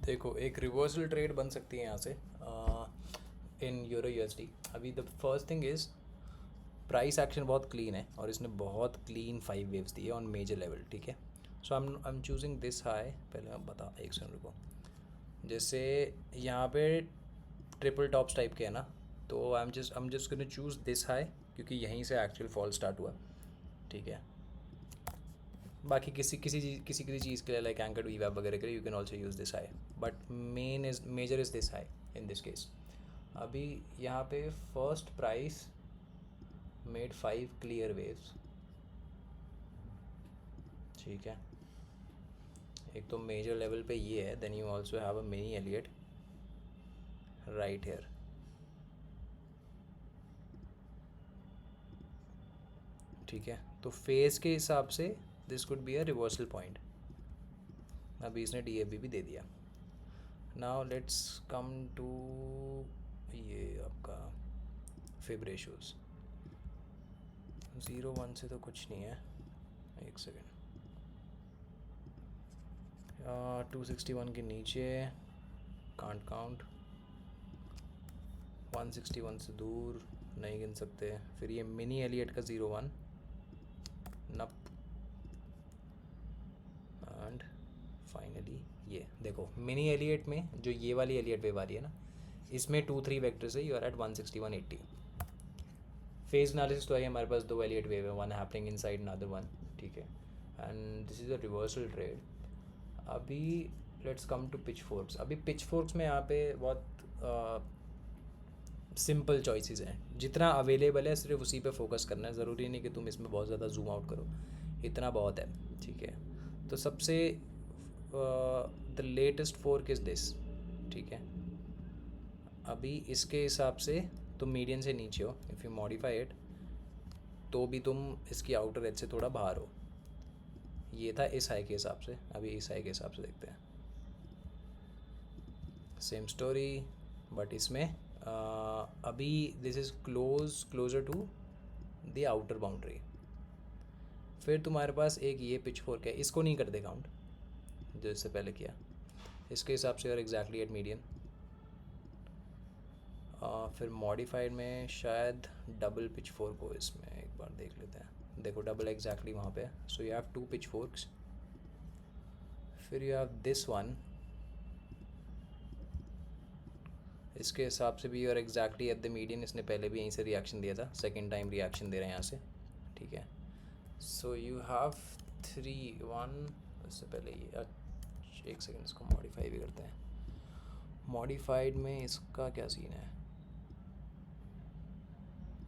देखो एक reversal trade बन सकती है यहाँ से इन यूरो यूएसडी। अभी the first thing is price action बहुत क्लीन है और इसने बहुत क्लीन 5 वेव्स दी है ऑन मेजर लेवल, ठीक है। So I am choosing this high. पहले मैं बता, एक सेकंड रुको। जैसे यहाँ पे ट्रिपल टॉप्स टाइप के है ना, तो I am just gonna choose this high क्योंकि यहीं से एक्चुअल फॉल स्टार्ट हुआ, ठीक है। बाकी किसी किसी चीज़ के लिए लाइक एंकर वी वेब वगैरह के लिए you can also use this high, but major is this high in this case. अभी यहाँ पे first price made 5 clear waves, ठीक है। एक तो मेजर लेवल पे ये है, then you also have a mini Elliott right here, ठीक है। तो फेस के हिसाब से this could be a reversal point. अभी इसने डीएबी भी दे दिया। नाउ लेट्स कम टू ये आपका फिब रेशोज़। 0 1 से तो कुछ नहीं है, एक सेकेंड। 261 के नीचे कांट काउंट, 161 से दूर नहीं गिन सकते। फिर ये मिनी एलियट का 0 1 नप, एंड फाइनली ये देखो मिनी एलियट में जो ये वाली एलियट वेव आ रही है ना, इसमें 2 3 वेक्टर से you are at 161.80। Phase analysis तो है हमारे पास, 2 एलियट वेव है, one happening inside another one, ठीक है। And this is a reversal trade. अभी let's come to pitchforks. अभी पिच फोर्क्स में यहाँ पे बहुत सिंपल चॉइसेस हैं, जितना अवेलेबल है सिर्फ उसी पे फोकस करना है। ज़रूरी नहीं कि तुम इसमें बहुत ज़्यादा जूम आउट करो, इतना बहुत है, ठीक है। तो सबसे the latest fork is this, ठीक है। अभी इसके हिसाब से तुम मीडियन से नीचे हो, इफ़ यू मॉडिफाई इट तो भी तुम इसकी आउटर एज से थोड़ा बाहर हो। ये था इस हाई के हिसाब से, अभी इस हाई के हिसाब से देखते हैं। सेम स्टोरी, बट इसमें अभी this is closer to the outer boundary. फिर तुम्हारे पास एक ये पिच फोर्क है, इसको नहीं कर दे काउंट जो इससे पहले किया, इसके हिसाब से और एग्जैक्टली एट मीडियन। फिर मॉडिफाइड में शायद डबल पिच फोर्क हो, इसमें एक बार देख लेते हैं। देखो डबल एग्जैक्टली वहाँ पे, सो यू हैव 2 पिच फोर्क्स। फिर यू हैव दिस वन, इसके हिसाब से भी और एग्जैक्टली एट द मीडियन। इसने पहले भी यहीं से रिएक्शन दिया था, सेकेंड टाइम रिएक्शन दे रहे हैं यहाँ से, ठीक है। So you have 3 1। इससे पहले ये एक सेकेंड, इसको मॉडिफाई भी करते हैं। मॉडिफाइड में इसका क्या सीन है,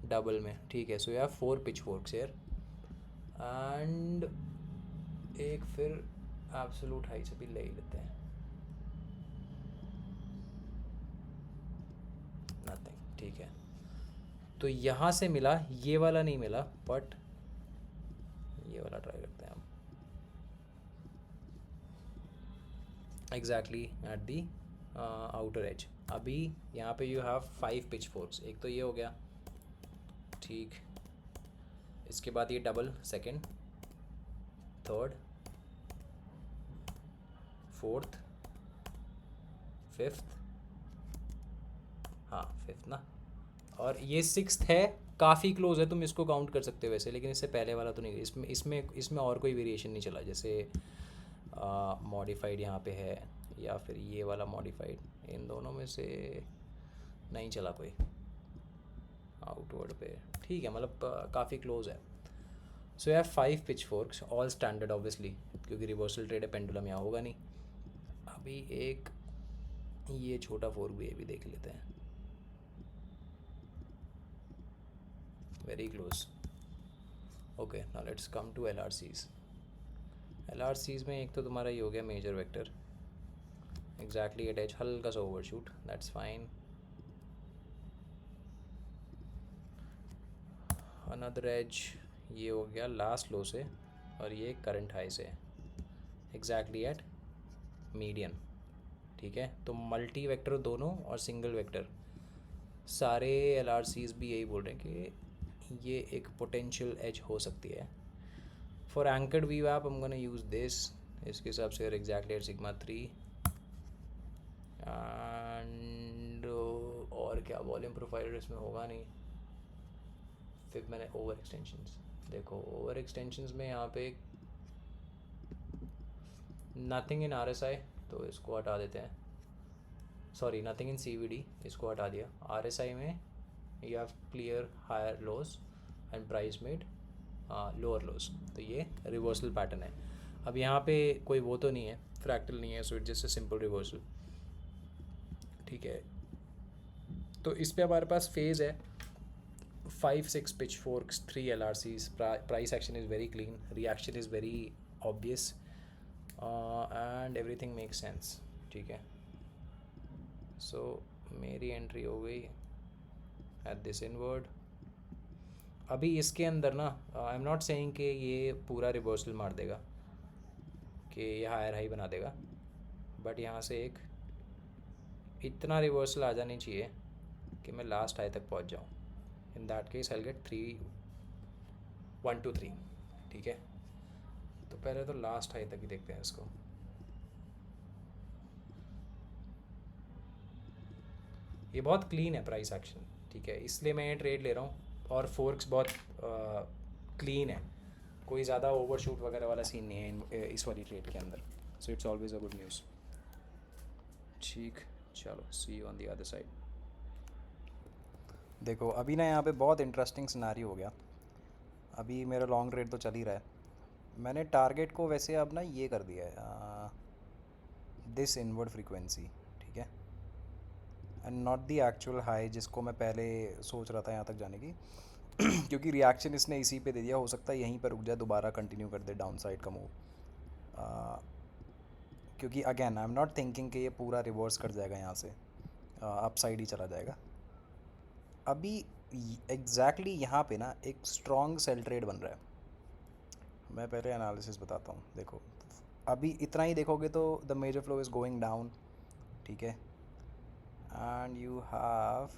डबल में, ठीक है। So you have 4 pitchforks here, and एक फिर एब्सोल्यूट हाई से भी ले ही लेते हैं, नथिंग, ठीक है। तो यहाँ से मिला, ये वाला नहीं मिला, बट ये वाला ट्राई करते हैं हम। Exactly at the outer as. अभी यहाँ पे यू हैव 5 पिच फोर्क्स, एक तो ये हो गया, ठीक। इसके बाद ये double, second, third, fourth, fifth, हाँ फिफ्थ ना, और ये सिक्स्थ है। काफ़ी क्लोज है, तुम इसको काउंट कर सकते हो वैसे, लेकिन इससे पहले वाला तो नहीं। इसमें इसमें इसमें और कोई वेरिएशन नहीं चला, जैसे मॉडिफाइड यहाँ पे है या फिर ये वाला मॉडिफाइड, इन दोनों में से नहीं चला कोई आउटवर्ड पे, ठीक है। मतलब काफ़ी क्लोज है। So you have 5 pitch forks, all standard obviously, क्योंकि रिवर्सल ट्रेड है, पेंडुलम यहाँ होगा नहीं। अभी एक ये छोटा फोर्क भी, ये भी देख लेते हैं। Very close, okay. Now let's come to LRCs। LRCs में एक तो तुम्हारा ये हो गया major vector, exactly at edge, हल्का सा overshoot, that's fine. Another edge ये हो गया लास्ट लो से, और ये करंट हाई से, एग्जैक्टली एट मीडियन, ठीक है। तो मल्टी वेक्टर दोनों और सिंगल वेक्टर, सारे LRCs भी यही बोल रहे हैं कि ये एक पोटेंशियल एज हो सकती है। फॉर एंकर्ड वी वैप I am gonna use this, इसके हिसाब से एग्जैक्टली एट सिग्मा 3, एंड और क्या, वॉल्यूम प्रोफाइलर इसमें होगा नहीं। फिर मैंने ओवर एक्सटेंशंस, देखो ओवर एक्सटेंशंस में यहाँ पे नथिंग इन RSI, तो इसको हटा देते हैं। सॉरी, नथिंग इन CVD, इसको हटा दिया। RSI में you have clear higher lows and price made lower lows, तो ये रिवर्सल पैटर्न है। अब यहाँ पे कोई वो तो नहीं है, फ्रैक्टल नहीं है, so it just a simple reversal. ठीक है, तो इस पे हमारे पास फेज़ है 5-6 pitch forks, 3 LRCs, price action is very clean, reaction is very obvious, and everything make sense. ठीक है, सो मेरी एंट्री हो गई एट दिस इनवर्ड। अभी इसके अंदर ना, आई एम नॉट सेइंग कि ये पूरा रिवर्सल मार देगा, कि ये हायर हाई बना देगा, बट यहाँ से एक इतना रिवर्सल आ जानी चाहिए कि मैं लास्ट हाई तक पहुँच जाऊँ। In that case I get 1 to 3। ठीक है, तो पहले तो लास्ट हाई तक ही देखते हैं इसको। ये बहुत क्लीन है प्राइस एक्शन, ठीक है, इसलिए मैं ये ट्रेड ले रहा हूँ। और फोर्क्स बहुत क्लीन है, कोई ज़्यादा ओवरशूट वगैरह वाला सीन नहीं है इस वाली ट्रेड के अंदर, so it's always a good news. ठीक, चलो see you on the other side. देखो अभी ना यहाँ पे बहुत इंटरेस्टिंग सिनारी हो गया। अभी मेरा लॉन्ग ट्रेड तो चल ही रहा है, मैंने टारगेट को वैसे अब ना ये कर दिया है दिस इनवर्ड फ्रीक्वेंसी, ठीक है, and not the actual high जिसको मैं पहले सोच रहा था यहाँ तक जाने की क्योंकि रिएक्शन इसने इसी पे दे दिया, हो सकता है यहीं पर रुक जाए, दोबारा कंटिन्यू कर दे डाउन साइड का मूव, क्योंकि again I am not thinking कि ये पूरा रिवर्स कर जाएगा यहाँ से, अप साइड ही चला जाएगा। अभी एग्जैक्टली यहाँ पे ना एक स्ट्रॉन्ग सेल ट्रेड बन रहा है। मैं पहले एनालिसिस बताता हूँ। देखो अभी इतना ही देखोगे तो the major flow is going down, ठीक है, एंड यू हैव,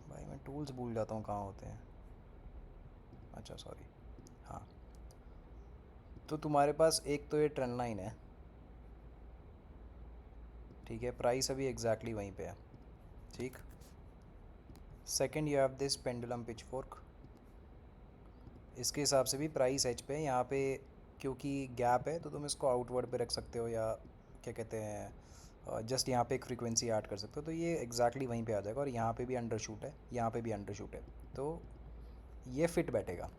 भाई मैं टूल्स भूल जाता हूँ कहाँ होते हैं, अच्छा सॉरी, हाँ, तो तुम्हारे पास एक तो ये ट्रेंड लाइन है, ठीक है, प्राइस अभी एग्जैक्टली वहीं पे है, ठीक। Second you have this pendulum pitch fork, इसके हिसाब से भी प्राइस एच पे है यहाँ पे, क्योंकि गैप है तो तुम इसको आउटवर्ड पे रख सकते हो, या क्या कहते हैं जस्ट यहाँ पे एक फ्रीक्वेंसी ऐड कर सकते हो, तो ये एग्जैक्टली वहीं पे आ जाएगा। और यहाँ पे भी अंडर शूट है, यहाँ पे भी अंडर शूट है, तो ये फिट बैठेगा।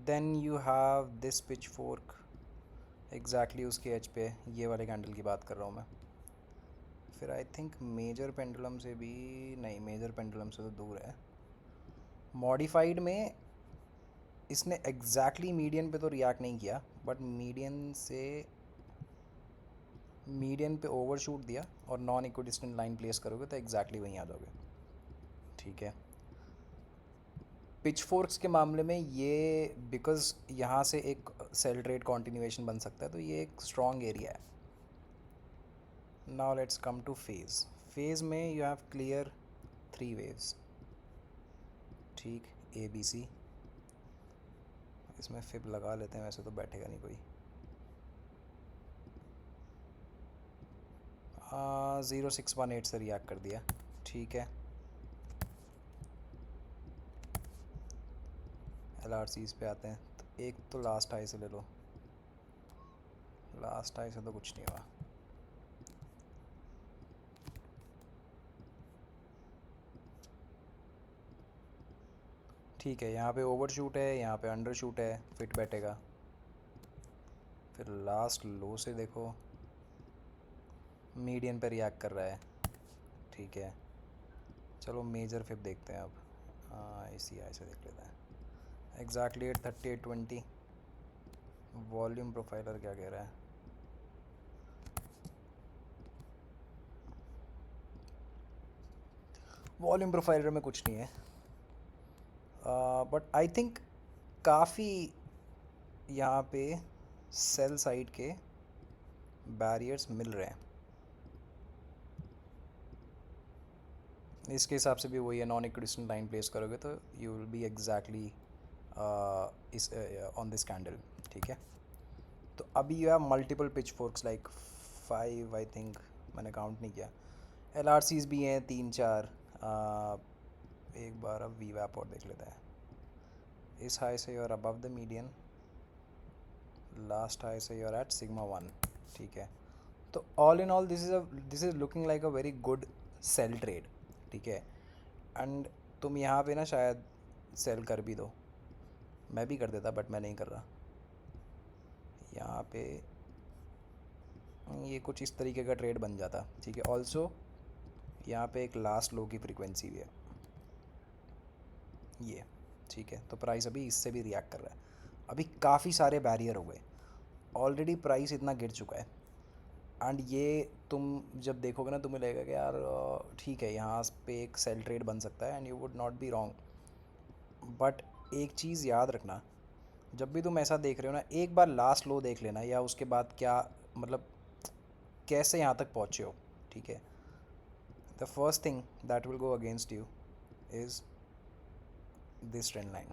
Then you have this pitchfork exactly उसके एच पे, ये वाले कैंडल की बात कर रहा हूँ मैं। फिर आई थिंक मेजर पेंडुलम से भी नहीं, मेजर पेंडुलम से तो दूर है। मॉडिफाइड में इसने एग्जैक्टली मीडियन पे तो रिएक्ट नहीं किया, बट मीडियन पे ओवरशूट दिया, और नॉन इक्विडिस्टेंट लाइन प्लेस करोगे तो एग्जैक्टली वहीं आ जाओगे, ठीक है। पिच फोर्क्स के मामले में ये बिकॉज यहाँ से एक सेल ट्रेड कॉन्टिन्यूएशन बन सकता है, तो ये एक स्ट्रॉन्ग एरिया है। Now let's come two phase. Phase में यू हैव क्लियर 3 वेव्स, ठीक, ABC, इसमें फिब लगा लेते हैं, वैसे तो बैठेगा नहीं कोई। 0618 से रिएक्ट कर दिया, ठीक है। LRCs पे आते हैं, तो एक तो लास्ट हाई से ले लो, लास्ट हाई से तो कुछ नहीं हुआ, ठीक है। यहाँ पे ओवरशूट है, यहाँ पे अंडरशूट है, फिट बैठेगा। फिर लास्ट लो से देखो, मीडियन पे रिएक्ट कर रहा है, ठीक है। चलो मेजर फिर देखते हैं अब, इसी आई से देख लेते हैं। एग्जैक्टली 838.20। वॉल्यूम प्रोफाइलर क्या कह रहा है, वॉल्यूम प्रोफाइलर में कुछ नहीं है, बट आई थिंक काफ़ी यहाँ पे सेल साइड के बैरियर्स मिल रहे हैं। इसके हिसाब से भी वही है, नॉन इक्विडिस्टेंट लाइन प्लेस करोगे तो यू विल बी एग्जैक्टली इस ऑन दिस कैंडल, ठीक है। तो अभी you have multiple pitch forks like 5 I think, मैंने काउंट नहीं किया। एल आर सीज भी हैं 3-4। एक बार अब वी वैप और देख लेते हैं। इस हाई से you're above the median, last high से यूर एट सिग्मा 1, ठीक है। तो all in all this is looking like a very good sell trade, ठीक है। एंड तुम यहाँ पे ना शायद सेल कर भी दो, मैं भी कर देता बट मैं नहीं कर रहा। यहाँ पे ये कुछ इस तरीके का ट्रेड बन जाता, ठीक है। ऑल्सो यहाँ पे एक लास्ट लो की फ्रीक्वेंसी भी है ये, ठीक है। तो प्राइस अभी इससे भी रिएक्ट कर रहा है। अभी काफ़ी सारे बैरियर हो गए, ऑलरेडी प्राइस इतना गिर चुका है। एंड ये तुम जब देखोगे ना तुम्हें लगेगा कि यार ठीक है, यहाँ पे एक सेल ट्रेड बन सकता है and you would not be wrong. But एक चीज़ याद रखना, जब भी तुम ऐसा देख रहे हो ना, एक बार लास्ट लो देख लेना, या उसके बाद क्या मतलब कैसे यहाँ तक पहुँचे हो, ठीक है। The first thing that will go against you is this trend line.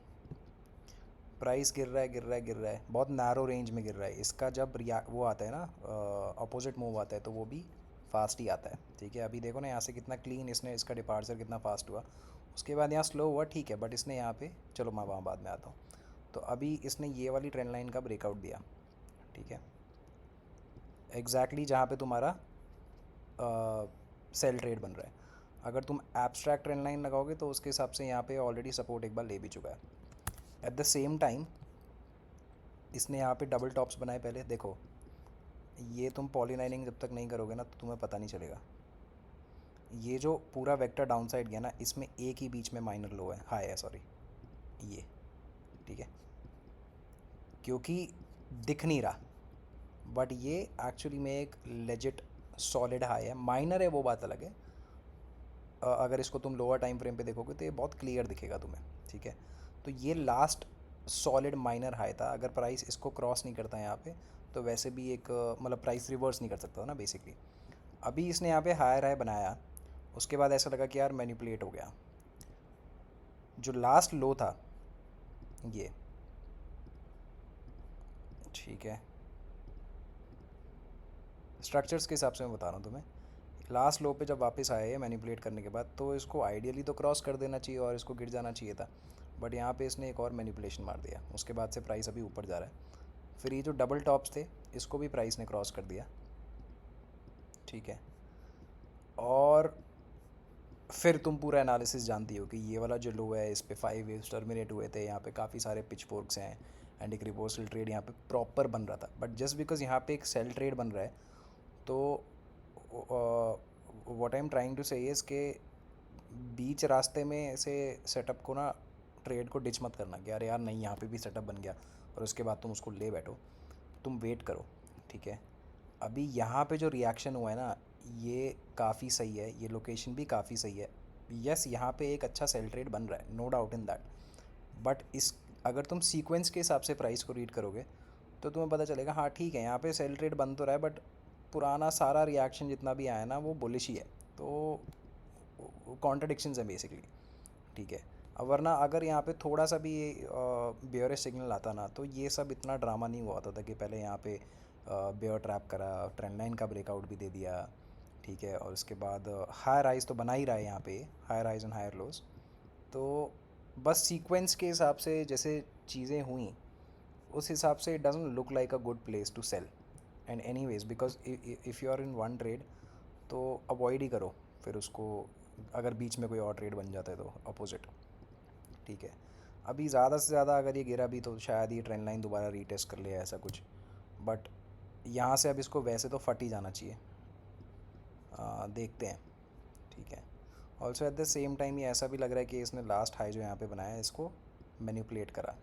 Price गिर रहा है गिर रहा है गिर रहा है, बहुत नैरो रेंज में गिर रहा है। इसका जब वो आता है ना, अपोजिट मूव आता है, तो वो भी फास्ट ही आता है, ठीक है। अभी देखो ना यहाँ से कितना क्लीन इसने, इसका डिपार्चर कितना फास्ट हुआ। उसके बाद यहाँ स्लो हुआ, ठीक है, बट इसने यहाँ पे, चलो मैं वहाँ बाद में आता हूँ। तो अभी इसने ये वाली ट्रेंड लाइन का ब्रेकआउट दिया, ठीक है, एग्जैक्टली जहाँ पे तुम्हारा सेल ट्रेड बन रहा है। अगर तुम एब्स्ट्रैक्ट ट्रेंड लाइन लगाओगे तो उसके हिसाब से यहाँ पे ऑलरेडी सपोर्ट एक बार ले भी चुका है। एट द सेम टाइम इसने यहाँ पे डबल टॉप्स बनाए पहले, देखो ये तुम पॉलीलाइनिंग जब तक नहीं करोगे ना तो तुम्हें पता नहीं चलेगा। ये जो पूरा वेक्टर डाउन साइड गया ना, इसमें एक ही बीच में माइनर लो है, हाई है सॉरी, ये, ठीक है, क्योंकि दिख नहीं रहा, बट ये एक्चुअली में एक लेजिट सॉलिड हाई है। माइनर है वो बात अलग है, अगर इसको तुम लोअर टाइम फ्रेम पे देखोगे तो ये बहुत क्लियर दिखेगा तुम्हें, ठीक है। तो ये लास्ट सॉलिड माइनर हाई था। अगर प्राइस इसको क्रॉस नहीं करता यहाँ पे तो वैसे भी एक मतलब प्राइस रिवर्स नहीं कर सकता था ना बेसिकली। अभी इसने यहाँ पे हायर हाई बनाया, उसके बाद ऐसा लगा कि यार मैनिपुलेट हो गया। जो लास्ट लो था ये, ठीक है, स्ट्रक्चर्स के हिसाब से मैं बता रहा हूँ तुम्हें। लास्ट लो पे जब वापस आया है मैनिपुलेट करने के बाद, तो इसको आइडियली तो क्रॉस कर देना चाहिए और इसको गिर जाना चाहिए था, बट यहाँ पे इसने एक और मैनिपुलेशन मार दिया। उसके बाद से प्राइस अभी ऊपर जा रहा है। फिर ये जो डबल टॉप्स थे इसको भी प्राइस ने क्रॉस कर दिया, ठीक है। और फिर तुम पूरा एनालिसिस जानती हो कि ये वाला जो लो है इस पे 5 वेव्स टर्मिनेट हुए थे, यहाँ पे काफ़ी सारे पिच फोर्क्स हैं एंड एक रिवर्सल ट्रेड यहाँ पे प्रॉपर बन रहा था। बट जस्ट बिकॉज यहाँ पे एक सेल ट्रेड बन रहा है, तो what I am trying to say is के बीच रास्ते में ऐसे सेटअप को ना, ट्रेड को डिच मत करना कि यार यार नहीं यहाँ पे भी सेटअप बन गया और उसके बाद तुम उसको ले बैठो। तुम वेट करो, ठीक है। अभी यहाँ पे जो रिएक्शन हुआ है ना, ये काफ़ी सही है, ये लोकेशन भी काफ़ी सही है। यस, यहाँ पे एक अच्छा सेल ट्रेड बन रहा है, no doubt in that. But इस अगर तुम सीक्वेंस के हिसाब से प्राइस को रीड करोगे तो तुम्हें पता चलेगा हाँ ठीक है, यहाँ पे सेल ट्रेड बन तो रहा है, बट पुराना सारा रिएक्शन जितना भी आया ना वो बुलिश ही है, तो कॉन्ट्रडिक्शंस है बेसिकली, ठीक है। अब वरना अगर यहाँ पे थोड़ा सा भी बेयरिश सिग्नल आता ना तो ये सब इतना ड्रामा नहीं हुआ होता था कि पहले यहाँ पे बेयर ट्रैप करा, ट्रेंड लाइन का ब्रेकआउट भी दे दिया, ठीक है, और उसके बाद हायर राइज तो बना ही रहा है यहाँ पे, higher rise and higher lows. तो बस सीक्वेंस के हिसाब से जैसे चीज़ें हुई उस हिसाब से it doesn't look like a good place to sell. And anyways because if you are in one trade तो अवॉइड ही करो फिर उसको, अगर बीच में कोई और ट्रेड बन जाता है तो अपोजिट, ठीक है। अभी ज़्यादा से ज़्यादा अगर ये गिरा भी तो शायद ये ट्रेंड लाइन दोबारा रीटेस्ट कर ले ऐसा कुछ, बट यहाँ से अब इसको वैसे तो फट ही जाना चाहिए। देखते हैं, ठीक है। Also at the same time ये ऐसा भी लग रहा है कि इसने लास्ट हाई जो यहाँ पे बनाया है इसको मैनिपुलेट करा,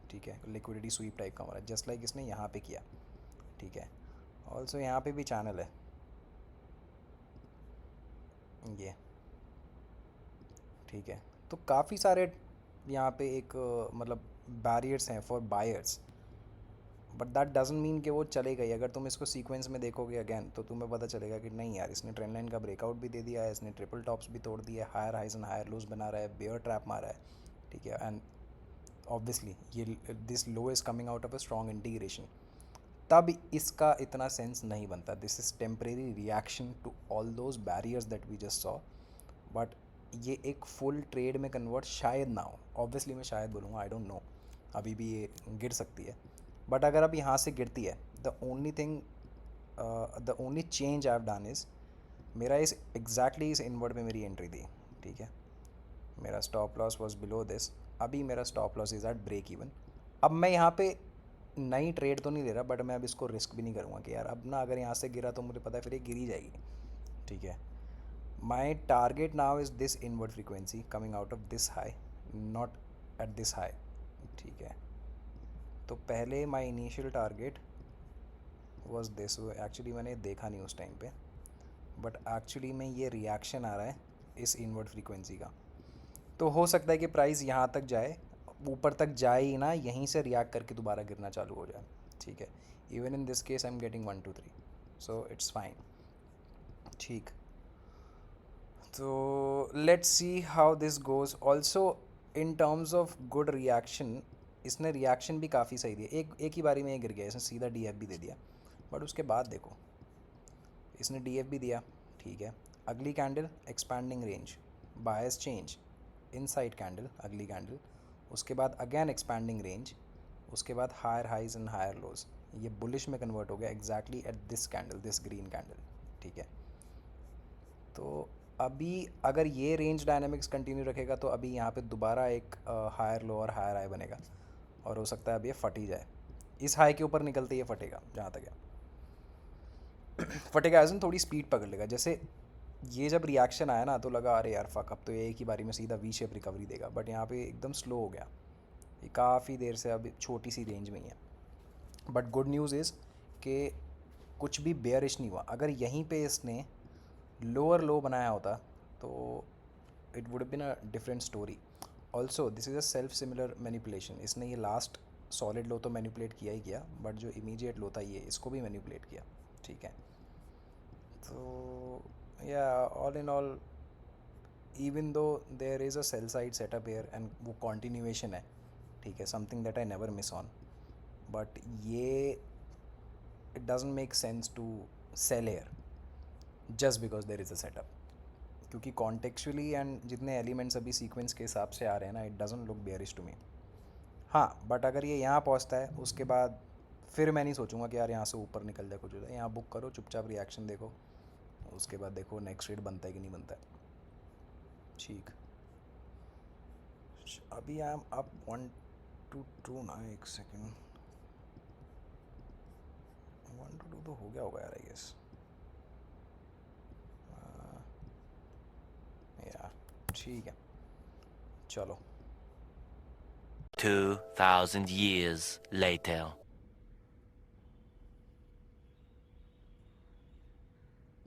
ठीक है, लिक्विडिटी स्वीप टाइप का हो रहा है जस्ट लाइक इसने यहाँ पे किया, ठीक है। ऑल्सो यहाँ पे भी चैनल है ये, ठीक है। तो काफ़ी सारे यहाँ पे एक मतलब बैरियर्स हैं for buyers, but that doesn't mean कि वो चले गई। अगर तुम इसको सीक्वेंस में देखोगे अगेन तो तुम्हें पता चलेगा कि नहीं यार, इसने ट्रेंड लाइन का ब्रेकआउट भी दे दिया है, इसने ट्रिपल टॉप्स भी तोड़ दिए, higher highs and higher lows बना रहा है, बेयर ट्रैप मारा है, ठीक है। एंड ऑब्वियसली ये this low is coming out of a strong integration, तब इसका इतना सेंस नहीं बनता. This is temporary reaction to all those barriers that we just saw. But ये एक फुल ट्रेड में कन्वर्ट शायद ना हो. ऑब्वियसली मैं शायद बोलूँगा, आई डोंट नो, अभी भी ये गिर सकती है. बट अगर अब यहाँ से गिरती है, the only change I have done is, मेरा इस एग्जैक्टली इस इनवर्ड में मेरी एंट्री थी. ठीक है, मेरा stop loss was below this. अभी मेरा stop loss is at break even. अब मैं यहाँ पे नई ट्रेड तो नहीं ले रहा, बट मैं अब इसको रिस्क भी नहीं करूँगा कि यार अब ना अगर यहाँ से गिरा तो मुझे पता है फिर ये गिरी जाएगी. ठीक है, my target now is this inward frequency coming out of this high, not at this high. ठीक है, तो पहले my initial target was this. Actually मैंने देखा नहीं उस टाइम पे, बट एक्चुअली में ये रिएक्शन आ रहा है इस इनवर्ड फ्रीक्वेंसी का. तो हो सकता है कि प्राइस यहाँ तक जाए, ऊपर तक जाए ही ना, यहीं से रिएक्ट करके दोबारा गिरना चालू हो जाए. ठीक है, even in this case I am getting 1 2 3, so it's fine. ठीक, तो let's see how this goes. Also in terms of good reaction, इसने रिएक्शन भी काफ़ी सही दिया. एक ही बारी में ये गिर गया, इसने सीधा डी एफ भी दे दिया. बट उसके बाद देखो, इसने डी एफ भी दिया. ठीक है, अगली candle expanding range, bias change, inside candle, अगली कैंडल, उसके बाद अगेन एक्सपैंडिंग रेंज, उसके बाद higher highs and higher lows. ये बुलिश में कन्वर्ट हो गया exactly at this candle, this green candle. ठीक है, तो अभी अगर ये रेंज डायनामिक्स कंटिन्यू रखेगा तो अभी यहाँ पे दोबारा एक हायर लो और हायर हाई बनेगा, और हो सकता है अब ये फट ही जाए. इस हाई के ऊपर निकलते ही ये फटेगा. जहाँ तक है फटेगा, एज थोड़ी स्पीड पकड़ लेगा. जैसे ये जब रिएक्शन आया ना तो लगा अरे यार फक, अब तो ये एक ही बारी में सीधा वी शेप रिकवरी देगा. बट यहाँ पे एकदम स्लो हो गया. ये काफ़ी देर से अब छोटी सी रेंज में ही है. बट गुड न्यूज़ इज़ कि कुछ भी बेयरिश नहीं हुआ. अगर यहीं पे इसने लोअर लो बनाया होता तो it would been a different story. Also this is a self similar manipulation. इसने ये लास्ट सॉलिड लो तो मैनिपुलेट किया ही किया, बट जो इमीडिएट लो था ये, इसको भी मैनिपुलेट किया. ठीक है, तो या all in all, even though there is a sell side setup here and वो कॉन्टिन्यूएशन है. ठीक है, something that I never miss on. But ये it doesn't make sense to sell here just because there is a setup. क्योंकि contextually and जितने elements अभी sequence के हिसाब से आ रहे हैं ना, it doesn't look bearish to me. हाँ, बट अगर ये यहाँ पहुँचता है उसके बाद फिर मैं नहीं सोचूंगा कि यार यहाँ से ऊपर निकल जाए कुछ हो जाए. यहाँ बुक करो, चुपचाप रिएक्शन देखो, उसके बाद देखो नेक्स्ट रेट बनता है कि नहीं बनता है. ठीक, अभी आई एम अप 1 to 2 ना. एक सेकेंड, 1 to 2 तो हो गया होगा यार, आई गेस. यार ठीक है, चलो. 2,000 years later.